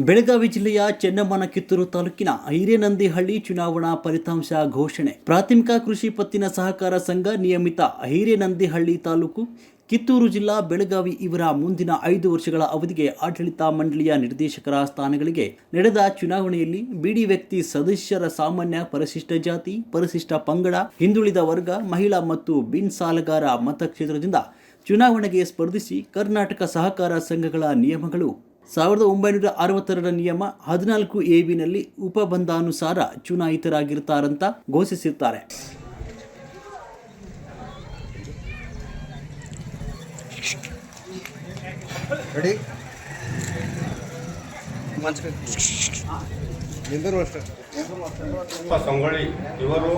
ಬೆಳಗಾವಿ ಜಿಲ್ಲೆಯ ಚೆನ್ನಮ್ಮನ ಕಿತ್ತೂರು ತಾಲೂಕಿನ ಹಿರೇನಂದಿಹಳ್ಳಿ ಚುನಾವಣಾ ಫಲಿತಾಂಶ ಘೋಷಣೆ. ಪ್ರಾಥಮಿಕ ಕೃಷಿ ಪತ್ತಿನ ಸಹಕಾರ ಸಂಘ ನಿಯಮಿತ ಹಿರೇನಂದಿಹಳ್ಳಿ ತಾಲೂಕು, ಕಿತ್ತೂರು ಜಿಲ್ಲಾ, ಬೆಳಗಾವಿ ಇವರ ಮುಂದಿನ 5 ವರ್ಷಗಳ ಅವಧಿಗೆ ಆಡಳಿತ ಮಂಡಳಿಯ ನಿರ್ದೇಶಕರ ಸ್ಥಾನಗಳಿಗೆ ನಡೆದ ಚುನಾವಣೆಯಲ್ಲಿ ಬಿಡಿ ವ್ಯಕ್ತಿ ಸದಸ್ಯರ ಸಾಮಾನ್ಯ, ಪರಿಶಿಷ್ಟ ಜಾತಿ, ಪರಿಶಿಷ್ಟ ಪಂಗಡ, ಹಿಂದುಳಿದ ವರ್ಗ, ಮಹಿಳಾ ಮತ್ತು ಬಿನ್ ಸಾಲಗಾರ ಮತಕ್ಷೇತ್ರದಿಂದ ಚುನಾವಣೆಗೆ ಸ್ಪರ್ಧಿಸಿ ಕರ್ನಾಟಕ ಸಹಕಾರ ಸಂಘಗಳ ನಿಯಮಗಳು 1962 ನಿಯಮ 14(a)ನಲ್ಲಿ ಉಪಬಂಧಾನುಸಾರ ಚುನಾಯಿತರಾಗಿರುತ್ತಾರಂತ ಘೋಷಿಸಿರುತ್ತಾರೆ. ಸಂಗೊಳ್ಳಿ ಇವರು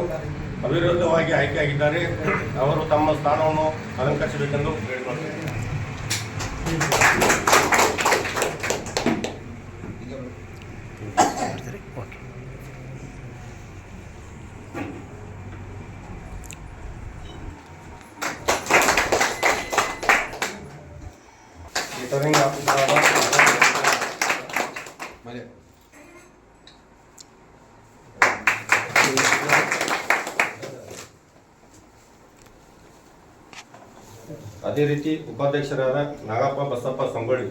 ಅವಿರೋಧವಾಗಿ ಆಯ್ಕೆಯಾಗಿದ್ದಾರೆ. ಅವರು ತಮ್ಮ ಸ್ಥಾನವನ್ನು ಅಲಂಕರಿಸಬೇಕೆಂದು ಕೇಳಿಕೊಳ್ಳುತ್ತೇನೆ. ಅದೇ ರೀತಿ ಉಪಾಧ್ಯಕ್ಷರಾದ ನಾಗಪ್ಪ ಬಸಪ್ಪ ಸಂಗೊಳ್ಳಿ,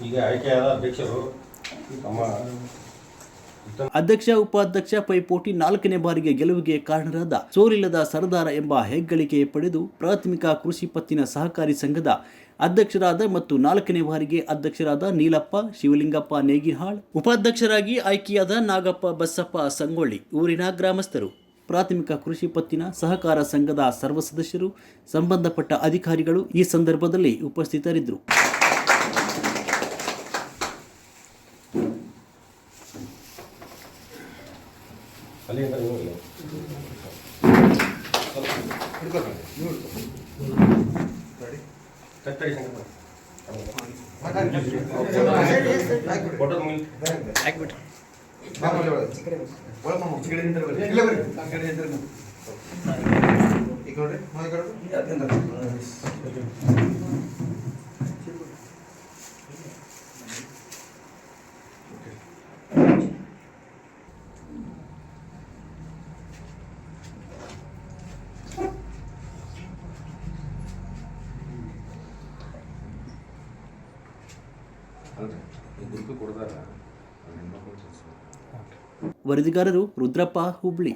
ಈಗ ಆಯ್ಕೆಯಾದ ಅಧ್ಯಕ್ಷರು ಅಧ್ಯಕ್ಷ, ಉಪಾಧ್ಯಕ್ಷ ಪೈಪೋಟಿ 4ನೇ ಬಾರಿಗೆ ಗೆಲುವಿಗೆ ಕಾರಣರಾದ ಸೋಲಿಲ್ಲದ ಸರದಾರ ಎಂಬ ಹೆಗ್ಗಳಿಕೆ ಪಡೆದು ಪ್ರಾಥಮಿಕ ಕೃಷಿ ಪತ್ತಿನ ಸಹಕಾರಿ ಸಂಘದ ಅಧ್ಯಕ್ಷರಾದ ಮತ್ತು 4ನೇ ಬಾರಿಗೆ ಅಧ್ಯಕ್ಷರಾದ ನೀಲಪ್ಪ ಶಿವಲಿಂಗಪ್ಪ ನೇಗಿಹಾಳ್, ಉಪಾಧ್ಯಕ್ಷರಾಗಿ ಆಯ್ಕೆಯಾದ ನಾಗಪ್ಪ ಬಸಪ್ಪ ಸಂಗೊಳ್ಳಿ ಊರಿನ ಗ್ರಾಮಸ್ಥರು. ಪ್ರಾಥಮಿಕ ಕೃಷಿ ಪತ್ತಿನ ಸಹಕಾರ ಸಂಘದ ಸರ್ವ ಸದಸ್ಯರು, ಸಂಬಂಧಪಟ್ಟ ಅಧಿಕಾರಿಗಳು ಈ ಸಂದರ್ಭದಲ್ಲಿ ಉಪಸ್ಥಿತರಿದ್ದರು. ವರದಿಗಾರರು ರುದ್ರಪ್ಪ, ಹುಬ್ಳಿ.